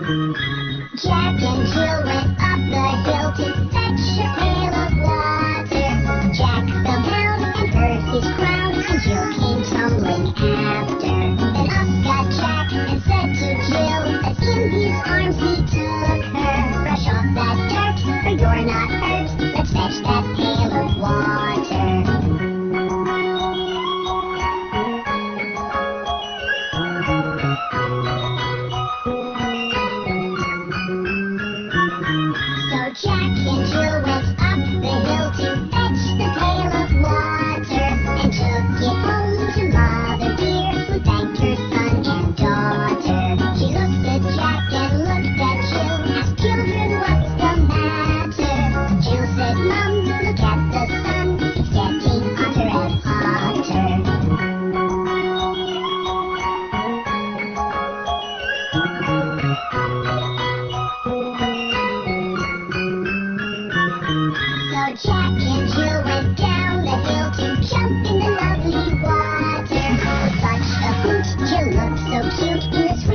Jack and Jill went up the hill to fetch a pail of water. Jack fell down and hurt his crown, and Jill came tumbling after. Then up got Jack and said to Jill, as in his arms he took her, brush off that dirt, for you're not hurt. Let's fetch that pail of water. Jack and Jill went up the hill to fetch the pail of water, and took it home to Mother dear, who thanked her son and daughter. She looked at Jack and looked at Jill, asked children what's the matter. Jill said, Mum, look at the sun, it's getting hotter and hotter. So Jack and Jill went down the hill to jump in the lovely water. With such a hoot, Jill looked so cute in the